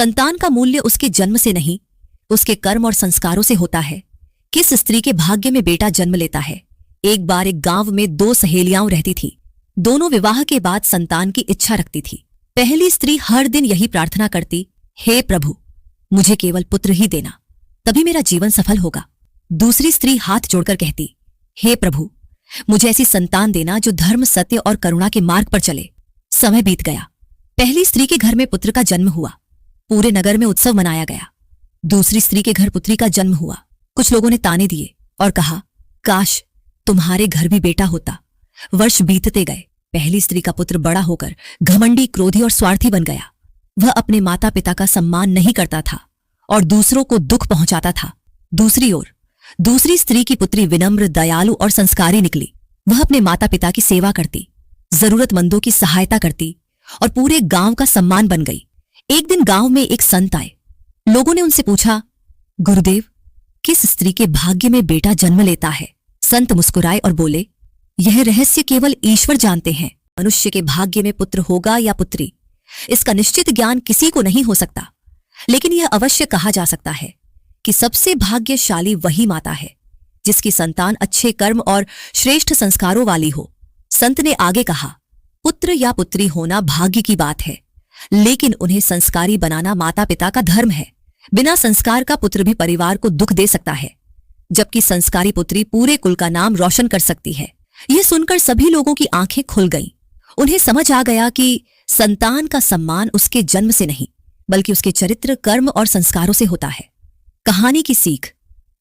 संतान का मूल्य उसके जन्म से नहीं, उसके कर्म और संस्कारों से होता है। किस स्त्री के भाग्य में बेटा जन्म लेता है। एक बार एक गांव में दो सहेलियां रहती थीं। दोनों विवाह के बाद संतान की इच्छा रखती थी। पहली स्त्री हर दिन यही प्रार्थना करती, हे प्रभु, मुझे केवल पुत्र ही देना, तभी मेरा जीवन सफल होगा। दूसरी स्त्री हाथ जोड़कर कहती, हे प्रभु, मुझे ऐसी संतान देना जो धर्म, सत्य और करुणा के मार्ग पर चले। समय बीत गया। पहली स्त्री के घर में पुत्र का जन्म हुआ। पूरे नगर में उत्सव मनाया गया। दूसरी स्त्री के घर पुत्री का जन्म हुआ। कुछ लोगों ने ताने दिए और कहा, काश तुम्हारे घर भी बेटा होता। वर्ष बीतते गए। पहली स्त्री का पुत्र बड़ा होकर घमंडी, क्रोधी और स्वार्थी बन गया। वह अपने माता पिता का सम्मान नहीं करता था और दूसरों को दुख पहुंचाता था। दूसरी ओर दूसरी स्त्री की पुत्री विनम्र, दयालु और संस्कारी निकली। वह अपने माता पिता की सेवा करती, जरूरतमंदों की सहायता करती और पूरे गांव का सम्मान बन गई। एक दिन गांव में एक संत आए। लोगों ने उनसे पूछा, गुरुदेव, किस स्त्री के भाग्य में बेटा जन्म लेता है। संत मुस्कुराए और बोले, यह रहस्य केवल ईश्वर जानते हैं। मनुष्य के भाग्य में पुत्र होगा या पुत्री, इसका निश्चित ज्ञान किसी को नहीं हो सकता, लेकिन यह अवश्य कहा जा सकता है कि सबसे भाग्यशाली वही माता है जिसकी संतान अच्छे कर्म और श्रेष्ठ संस्कारों वाली हो। संत ने आगे कहा, पुत्र या पुत्री होना भाग्य की बात है, लेकिन उन्हें संस्कारी बनाना माता पिता का धर्म है। बिना संस्कार का पुत्र भी परिवार को दुख दे सकता है, जबकि संस्कारी पुत्री पूरे कुल का नाम रोशन कर सकती है। यह सुनकर सभी लोगों की आंखें खुल गईं। उन्हें समझ आ गया कि संतान का सम्मान उसके जन्म से नहीं, बल्कि उसके चरित्र, कर्म और संस्कारों से होता है। कहानी की सीख,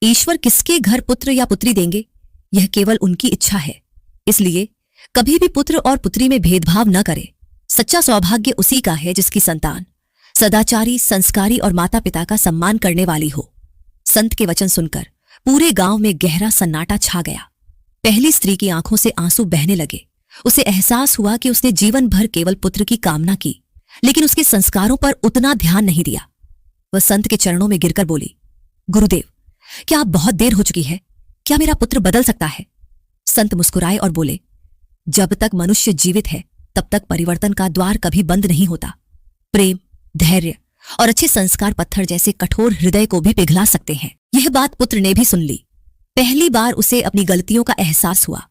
ईश्वर किसके घर पुत्र या पुत्री देंगे, यह केवल उनकी इच्छा है। इसलिए कभी भी पुत्र और पुत्री में भेदभाव न करे। सच्चा सौभाग्य उसी का है जिसकी संतान सदाचारी, संस्कारी और माता पिता का सम्मान करने वाली हो। संत के वचन सुनकर पूरे गांव में गहरा सन्नाटा छा गया। पहली स्त्री की आंखों से आंसू बहने लगे। उसे एहसास हुआ कि उसने जीवन भर केवल पुत्र की कामना की, लेकिन उसके संस्कारों पर उतना ध्यान नहीं दिया। वह संत के चरणों में गिरकर बोली, गुरुदेव, क्या आप बहुत देर हो चुकी है, क्या मेरा पुत्र बदल सकता है। संत मुस्कुराए और बोले, जब तक मनुष्य जीवित है तब तक परिवर्तन का द्वार कभी बंद नहीं होता। प्रेम, धैर्य और अच्छे संस्कार पत्थर जैसे कठोर हृदय को भी पिघला सकते हैं। यह बात पुत्र ने भी सुन ली। पहली बार उसे अपनी गलतियों का एहसास हुआ।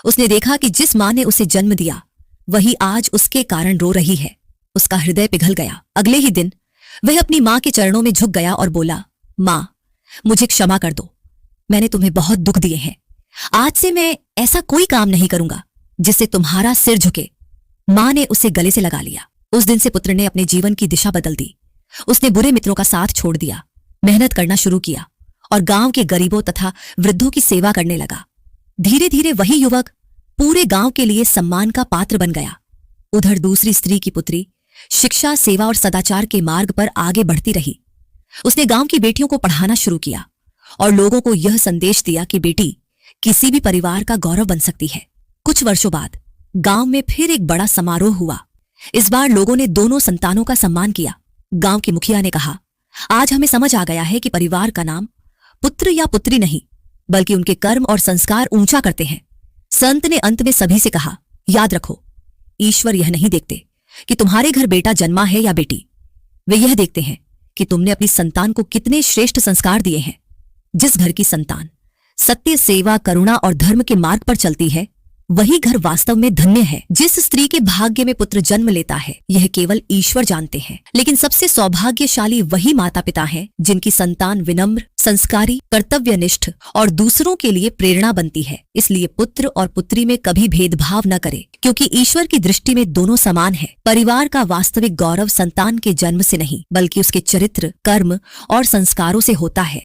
उसने देखा कि जिस मां ने उसे जन्म दिया वही आज उसके कारण रो रही है। उसका हृदय पिघल गया। अगले ही दिन वह अपनी मां के चरणों में झुक गया और बोला, मां, मुझे क्षमा कर दो, मैंने तुम्हें बहुत दुख दिए हैं। आज से मैं ऐसा कोई काम नहीं करूंगा जिससे तुम्हारा सिर झुके। मां ने उसे गले से लगा लिया। उस दिन से पुत्र ने अपने जीवन की दिशा बदल दी। उसने बुरे मित्रों का साथ छोड़ दिया, मेहनत करना शुरू किया और गांव के गरीबों तथा वृद्धों की सेवा करने लगा। धीरे धीरे वही युवक पूरे गांव के लिए सम्मान का पात्र बन गया। उधर दूसरी स्त्री की पुत्री शिक्षा, सेवा और सदाचार के मार्ग पर आगे बढ़ती रही। उसने गांव की बेटियों को पढ़ाना शुरू किया और लोगों को यह संदेश दिया कि बेटी किसी भी परिवार का गौरव बन सकती है। कुछ वर्षों बाद गांव में फिर एक बड़ा समारोह हुआ। इस बार लोगों ने दोनों संतानों का सम्मान किया। गांव के मुखिया ने कहा, आज हमें समझ आ गया है कि परिवार का नाम पुत्र या पुत्री नहीं, बल्कि उनके कर्म और संस्कार ऊंचा करते हैं। संत ने अंत में सभी से कहा, याद रखो, ईश्वर यह नहीं देखते कि तुम्हारे घर बेटा जन्मा है या बेटी, वे यह देखते हैं कि तुमने अपनी संतान को कितने श्रेष्ठ संस्कार दिए हैं। जिस घर की संतान सत्य, सेवा, करुणा और धर्म के मार्ग पर चलती है, वही घर वास्तव में धन्य है। जिस स्त्री के भाग्य में पुत्र जन्म लेता है, यह केवल ईश्वर जानते हैं, लेकिन सबसे सौभाग्यशाली वही माता पिता हैं जिनकी संतान विनम्र, संस्कारी, कर्तव्यनिष्ठ और दूसरों के लिए प्रेरणा बनती है। इसलिए पुत्र और पुत्री में कभी भेदभाव न करे, क्योंकि ईश्वर की दृष्टि में दोनों समान है। परिवार का वास्तविक गौरव संतान के जन्म से नहीं, बल्कि उसके चरित्र, कर्म और संस्कारों से होता है।